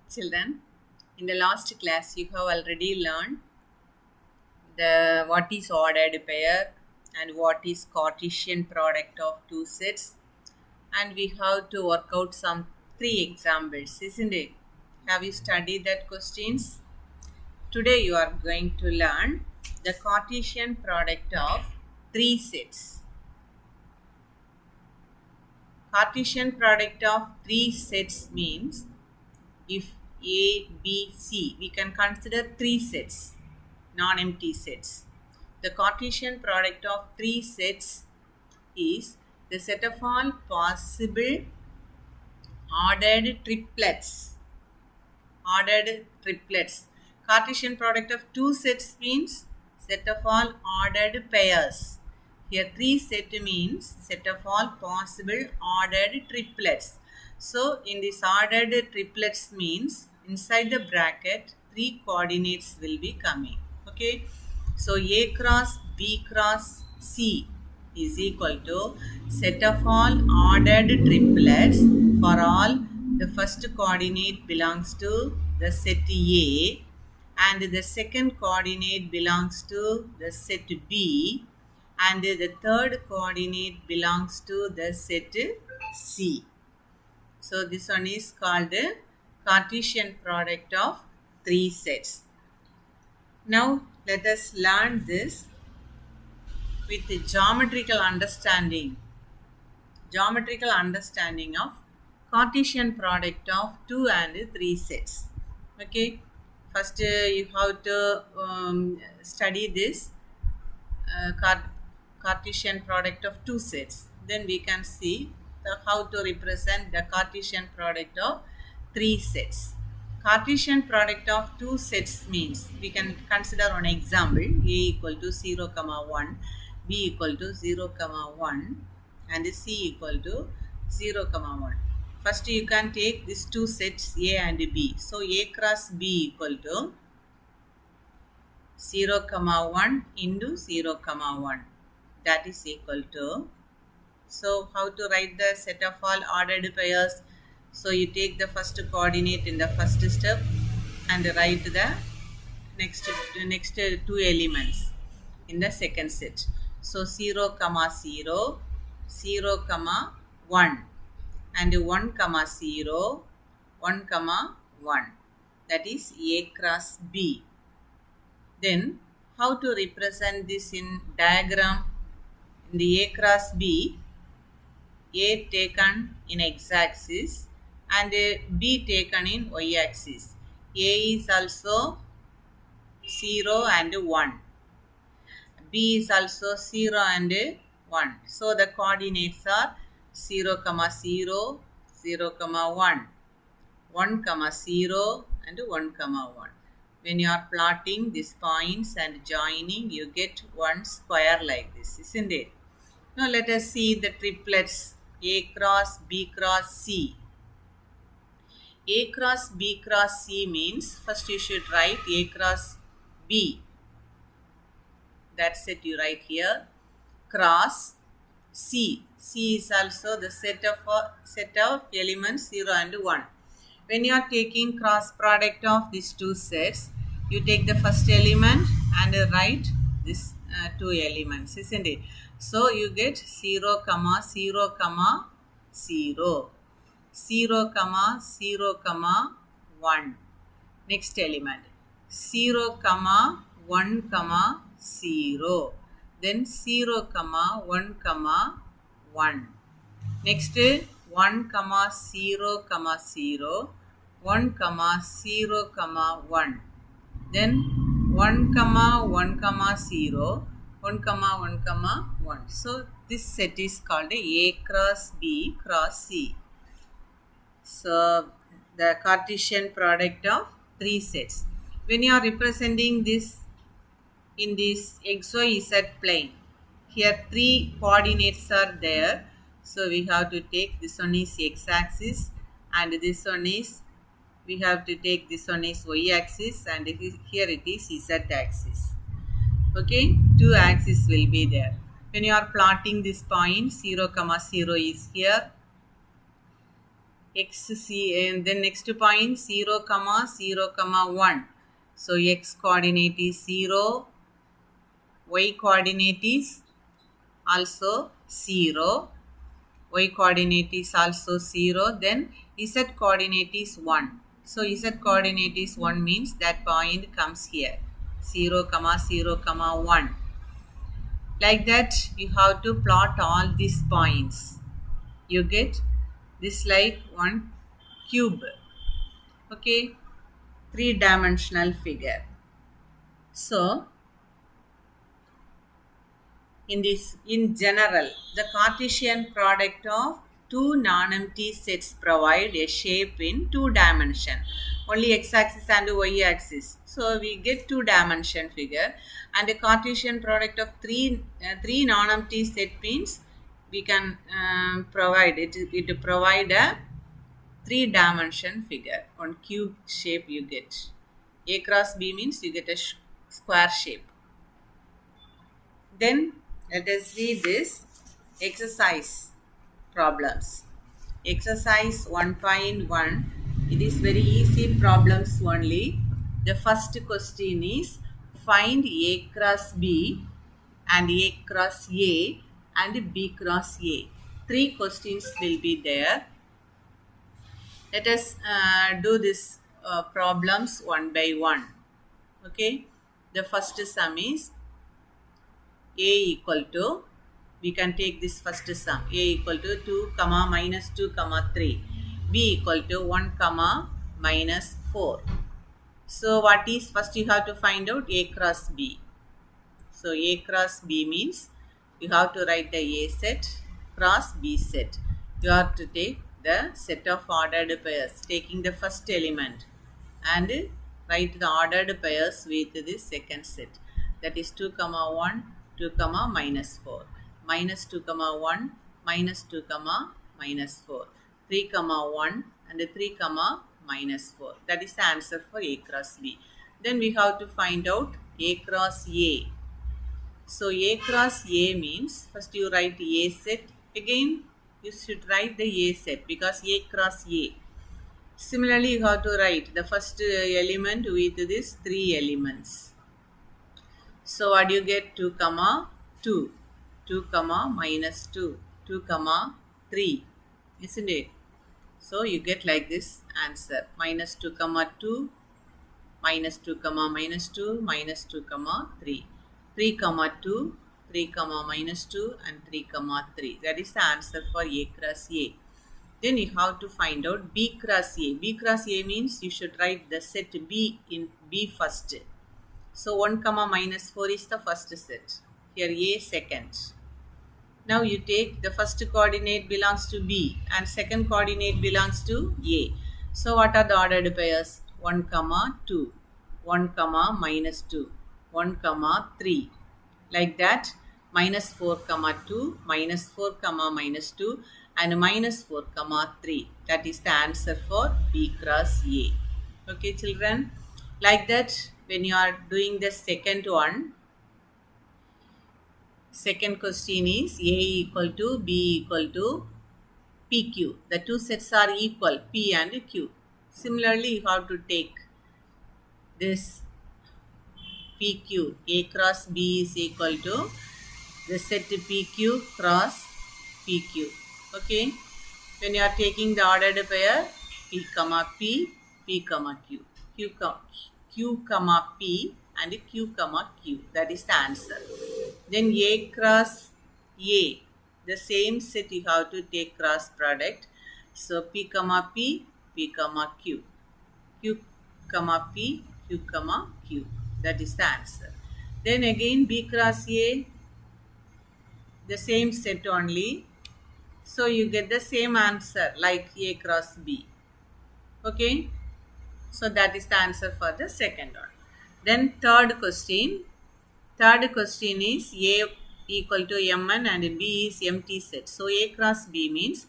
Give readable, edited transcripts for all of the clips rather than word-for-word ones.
Children, in the last class you have already learned the what is ordered pair and what is Cartesian product of two sets, and we have to work out some three examples, isn't it? Have you studied that questions? Today you are going to learn the Cartesian product of three sets. Cartesian product of three sets means if A, B, C, we can consider three sets, non-empty sets. The Cartesian product of three sets is the set of all possible ordered triplets. Ordered triplets. Cartesian product of two sets means set of all ordered pairs. Here three set means set of all possible ordered triplets. So in this ordered triplets means inside the bracket three coordinates will be coming. Okay. So A cross B cross C is equal to set of all ordered triplets for all the first coordinate belongs to the set A and the second coordinate belongs to the set B and the third coordinate belongs to the set C. So this one is called the Cartesian product of three sets. Now let us learn this with the geometrical understanding of Cartesian product of 2 and 3 sets. Okay, first you have to study this Cartesian product of 2 sets. Then we can see how to represent the Cartesian product of 3 sets. Cartesian product of 2 sets means we can consider one example: A equal to 0, 1, B equal to 0, 1 and C equal to 0, 1. First you can take these two sets A and B. So A cross B equal to 0, 1 into 0, 1. That is equal to, so how to write the set of all ordered pairs? So you take the first coordinate in the first step and write the next two elements in the second set. So 0, 0, 0, 1 and 1, 0, 1, 1. That is A cross B. Then how to represent this in diagram? In the A cross B, A taken in x-axis and B taken in y-axis. A is also 0 and 1. B is also 0 and 1. So the coordinates are 0, 0, 0, 1, 1, 0 and 1, 1. When you are plotting these points and joining, you get one square like this, isn't it? Now let us see the triplets A cross B cross C. A cross B cross C means first you should write A cross B. That's it, you write here. Cross C. C is also the set of elements 0 and 1. When you are taking cross product of these two sets, you take the first element and write this two elements, isn't it? So you get 0, 0, 0, 0, 0, 0, 1. Next element 0, 1, 0. Then 0, 1, 1. Next 1, 0, 0, 1, 0, 1. Then 1, 1, 0, 1, 1, 1. So this set is called A cross B cross C. So the Cartesian product of three sets. When you are representing this in this XYZ plane, here three coordinates are there. So we have to take this one is x-axis and this one is, we have to take this one is y-axis and here it is z-axis. Okay, two axes will be there. When you are plotting this point 0, 0 is here, xc, and then next point 0 comma 0 comma 1. So x coordinate is 0, y coordinate is also 0, y coordinate is also 0, then z coordinate is 1. So z coordinate is 1 means that point comes here, 0 comma 0 comma 1. Like that you have to plot all these points. You get this like one cube. Okay, three-dimensional figure. So in general, the Cartesian product of two non-empty sets provide a shape in two dimension, only x-axis and y-axis. So we get two-dimension figure, and a Cartesian product of three non-empty set means we can provide it. It provide a three-dimension figure. On cube shape you get. A cross B means you get a square shape. Then let us see this exercise problems. Exercise 1.1. It is very easy problems only. The first question is find A cross B and A cross A and B cross A. Three questions will be there. Let us do this problems one by one. Okay. The first sum is A equal to, we can take this first sum, A equal to 2 comma minus 2 comma 3, B equal to 1 comma minus 4. So what is, first you have to find out A cross B. So A cross B means you have to write the A set cross B set. You have to take the set of ordered pairs, taking the first element and write the ordered pairs with the second set. That is 2 comma 1, 2 comma minus 4, minus 2 comma 1, minus 2 comma minus 4, 3 comma 1 and 3 comma minus 4. That is the answer for A cross B. Then we have to find out A cross A. So A cross A means first you write A set, again you should write the A set because A cross A. Similarly you have to write the first element with these three elements. So what do you get? 2 comma 2, 2 comma minus 2, 2 comma 3, isn't it? So you get like this answer, minus 2 comma 2, minus 2 comma minus 2, minus 2 comma 3, 3 comma 2, 3 comma minus 2 and 3 comma 3. That is the answer for A cross A. Then you have to find out B cross A. B cross A means you should write the set B in B first. So 1 comma minus 4 is the first set. Here A second. Now you take the first coordinate belongs to B and second coordinate belongs to A. So what are the ordered pairs? 1 comma 2, 1 comma minus 2, 1 comma 3. Like that, minus 4 comma 2, minus 4 comma minus 2 and minus 4 comma 3. That is the answer for B cross A. Okay children, like that when you are doing the second one, second question is A equal to B equal to PQ. The two sets are equal, P and Q. Similarly, you have to take this PQ. A cross B is equal to the set PQ cross PQ. Okay. When you are taking the ordered pair, P comma P, P comma Q, Q comma P and Q comma Q. That is the answer. Then A cross A, the same set you have to take cross product. So P comma P, P comma Q, Q comma P, Q comma Q. That is the answer. Then again B cross A, the same set only. So you get the same answer like A cross B. Okay. So that is the answer for the second one. Then third question. Third question is A equal to Mn and B is empty set. So A cross B means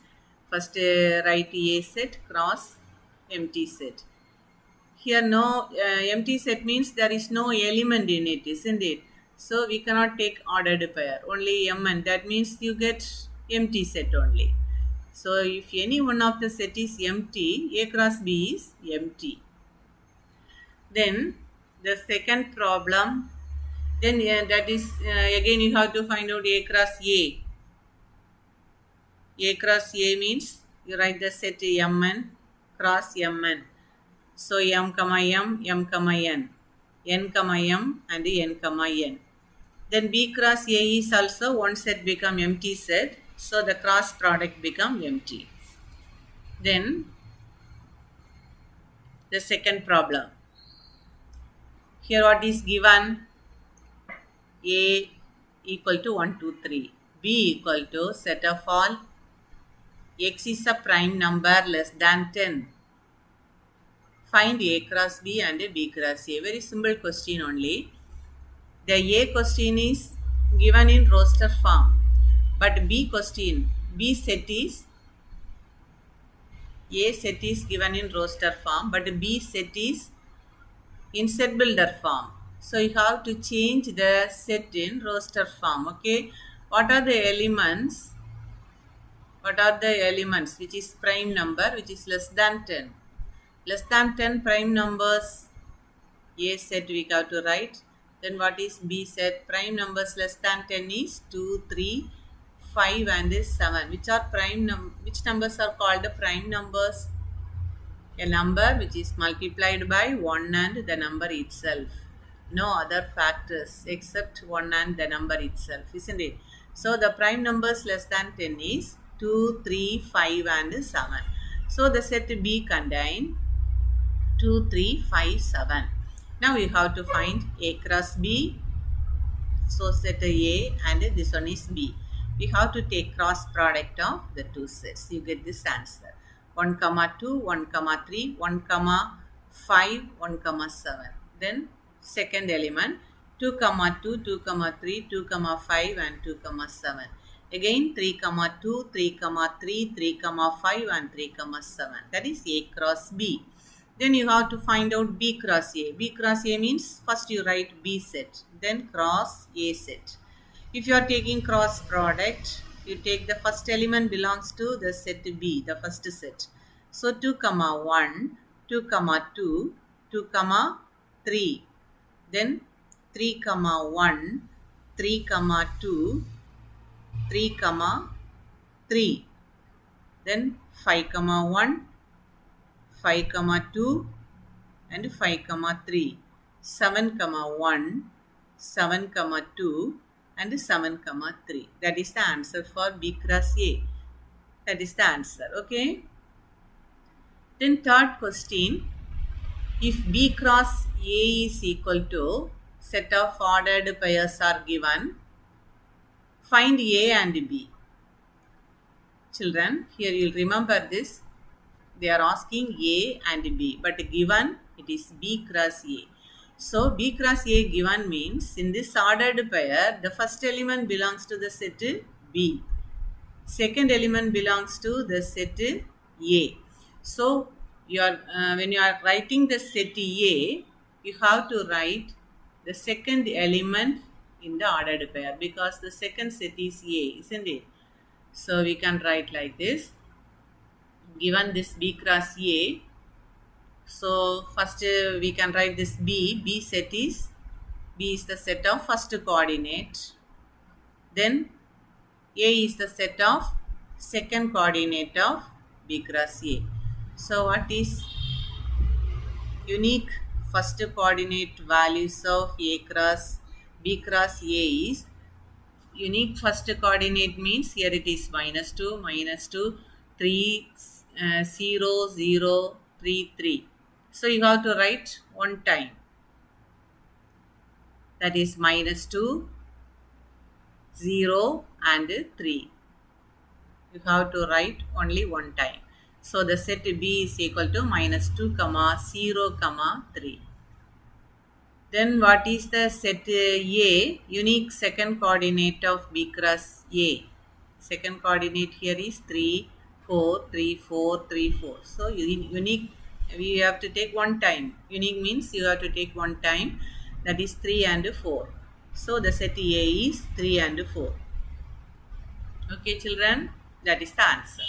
first write A set cross empty set. Here no empty set means there is no element in it, isn't it? So we cannot take ordered pair, only Mn. That means you get empty set only. So if any one of the set is empty, A cross B is empty. Then the second problem, then that is again you have to find out A cross A. A cross A means you write the set Mn cross Mn. So M comma M, M comma N, N comma M and N comma N. Then B cross A is also one set become empty set. So the cross product become empty. Then the second problem. Here what is given? A equal to 1, 2, 3. B equal to set of all x is a prime number less than 10. Find A cross B and B cross A. Very simple question only. The A question is given in roster form. But B question, B set is, A set is given in roster form. But B set is in set builder form. So you have to change the set in roster form. Okay. What are the elements? What are the elements which is prime number which is less than 10? Less than 10 prime numbers, A set we have to write. Then what is B set? Prime numbers less than 10 is 2, 3, 5 and 7. Which are which numbers are called prime numbers? A number which is multiplied by 1 and the number itself. No other factors except 1 and the number itself, isn't it? So the prime numbers less than 10 is 2, 3, 5 and 7. So the set B contain 2, 3, 5, 7. Now we have to find A cross B. So set A and this one is B. We have to take cross product of the two sets. You get this answer. 1, comma 2, 1, comma 3, 1, comma 5, 1, comma 7. Then second element 2, comma 2, 2, comma 3, 2, comma 5 and 2, comma 7. Again 3, comma 2, 3, comma 3, 3, comma 5 and 3, comma 7. That is A cross B. Then you have to find out B cross A. B cross A means first you write B set, then cross A set. If you are taking cross product, you take the first element belongs to the set B, the first set. So 2, comma 1, 2, comma 2, 2, comma 3. Then 3, comma 1, 3, comma 2, 3, comma 3. Then 5, comma 1, 5, comma 2 and 5, comma 3. 7, comma 1, 7, comma 2 and 7, comma 3. That is the answer for B cross A. That is the answer. Okay. Then third question. If B cross A is equal to set of ordered pairs are given, find A and B. Children, here you will remember this. They are asking A and B, but given it is B cross A. So B cross A given means in this ordered pair, the first element belongs to the set B. Second element belongs to the set A. So when you are writing the set A, you have to write the second element in the ordered pair because the second set is A, isn't it? So we can write like this. Given this B cross A, so first we can write this B set is, B is the set of first coordinate, then A is the set of second coordinate of B cross A. So what is unique first coordinate values of A cross B cross A is, unique first coordinate means here it is -2, -2, 3, 0, 0, 3, 3. So you have to write one time. That is -2, 0 and 3. You have to write only one time. So the set B is equal to -2, 0, 3. Then what is the set A? Unique second coordinate of B cross A. Second coordinate here is 3, 4, 3, 4, 3, 4. So unique, we have to take one time. Unique means you have to take one time. That is 3 and 4. So the set A is 3 and 4. Okay children, that is the answer.